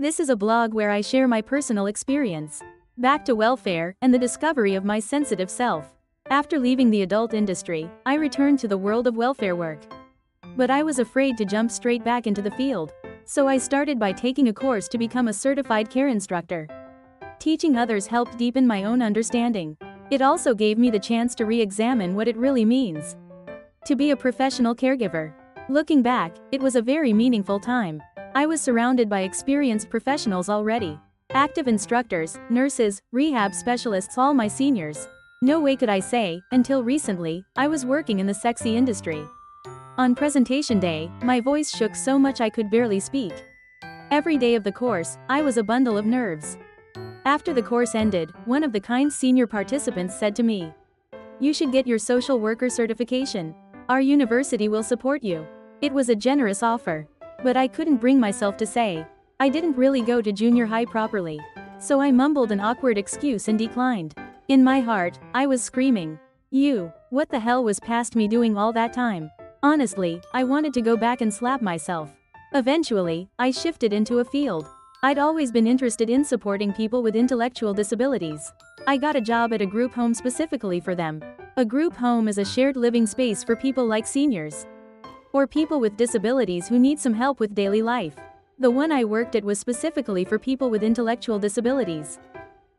This is a blog where I share my personal experience. Back to welfare and the discovery of my sensitive self. After leaving the adult industry, I returned to the world of welfare work. But I was afraid to jump straight back into the field. So I started by taking a course to become a certified care instructor. Teaching others helped deepen my own understanding. It also gave me the chance to re-examine what it really means to be a professional caregiver. Looking back, it was a very meaningful time. I was surrounded by experienced professionals already. Active instructors, nurses, rehab specialists, all my seniors. No way could I say, until recently, I was working in the sexy industry. On presentation day, my voice shook so much I could barely speak. Every day of the course, I was a bundle of nerves. After the course ended, one of the kind senior participants said to me, "You should get your social worker certification. Our university will support you." It was a generous offer. But I couldn't bring myself to say. I didn't really go to junior high properly. So I mumbled an awkward excuse and declined. In my heart, I was screaming, what the hell was past me doing all that time? Honestly, I wanted to go back and slap myself. Eventually, I shifted into a field. I'd always been interested in supporting people with intellectual disabilities. I got a job at a group home specifically for them. A group home is a shared living space for people like seniors or people with disabilities who need some help with daily life. The one I worked at was specifically for people with intellectual disabilities.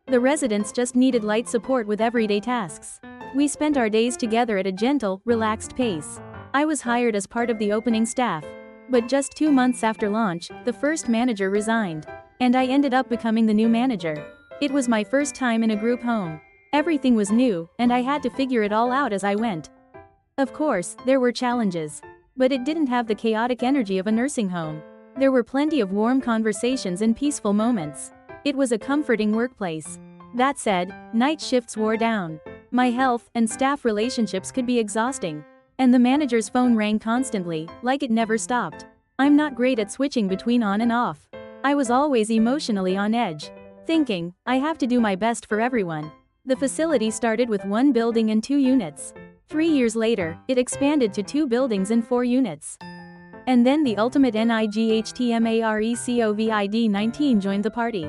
The residents just needed light support with everyday tasks. We spent our days together at a gentle, relaxed pace. I was hired as part of the opening staff. But just 2 months after launch, the first manager resigned. And I ended up becoming the new manager. It was my first time in a group home. Everything was new, and I had to figure it all out as I went. Of course, there were challenges. But it didn't have the chaotic energy of a nursing home. There were plenty of warm conversations and peaceful moments. It was a comforting workplace. That said, night shifts wore down. My health and staff relationships could be exhausting. And the manager's phone rang constantly, like it never stopped. I'm not great at switching between on and off. I was always emotionally on edge, thinking, I have to do my best for everyone. The facility started with 1 building and 2 units. 3 years later, it expanded to 2 buildings and 4 units. And then the ultimate NIGHTMARECOVID-19 joined the party.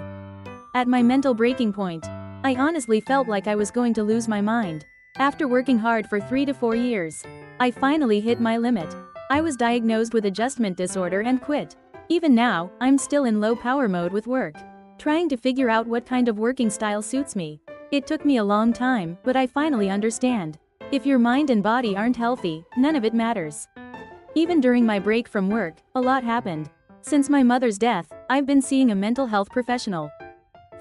At my mental breaking point, I honestly felt like I was going to lose my mind. After working hard for 3 to 4 years, I finally hit my limit. I was diagnosed with adjustment disorder and quit. Even now, I'm still in low power mode with work, trying to figure out what kind of working style suits me. It took me a long time, but I finally understand. If your mind and body aren't healthy, none of it matters. Even during my break from work, a lot happened. Since my mother's death, I've been seeing a mental health professional.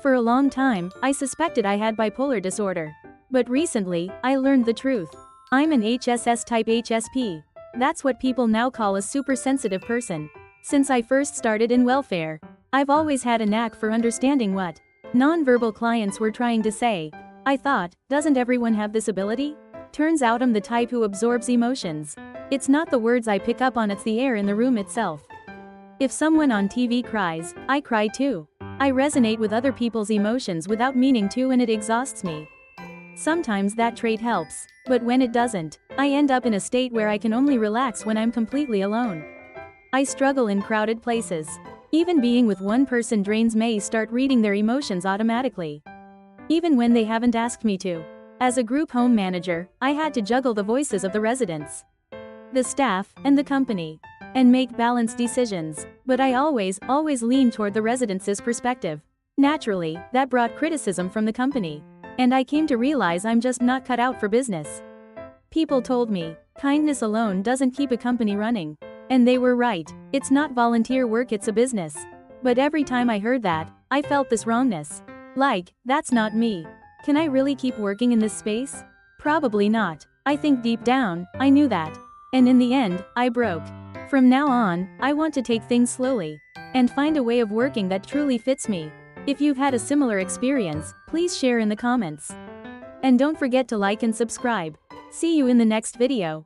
For a long time, I suspected I had bipolar disorder. But recently, I learned the truth. I'm an HSS type HSP. That's what people now call a super sensitive person. Since I first started in welfare, I've always had a knack for understanding what non-verbal clients were trying to say. I thought, doesn't everyone have this ability? Turns out I'm the type who absorbs emotions. It's not the words I pick up on, it's the air in the room itself. If someone on TV cries, I cry too. I resonate with other people's emotions without meaning to, and it exhausts me. Sometimes that trait helps, but when it doesn't, I end up in a state where I can only relax when I'm completely alone. I struggle in crowded places. Even being with one person drains me. Start reading their emotions automatically, even when they haven't asked me to. As a group home manager, I had to juggle the voices of the residents, the staff, and the company, and make balanced decisions. But I always lean toward the residents' perspective. Naturally, that brought criticism from the company. And I came to realize I'm just not cut out for business. People told me, kindness alone doesn't keep a company running. And they were right. It's not volunteer work, it's a business. But every time I heard that, I felt this wrongness. Like, that's not me. Can I really keep working in this space? Probably not. I think deep down, I knew that. And in the end, I broke. From now on, I want to take things slowly and find a way of working that truly fits me. If you've had a similar experience, please share in the comments. And don't forget to like and subscribe. See you in the next video.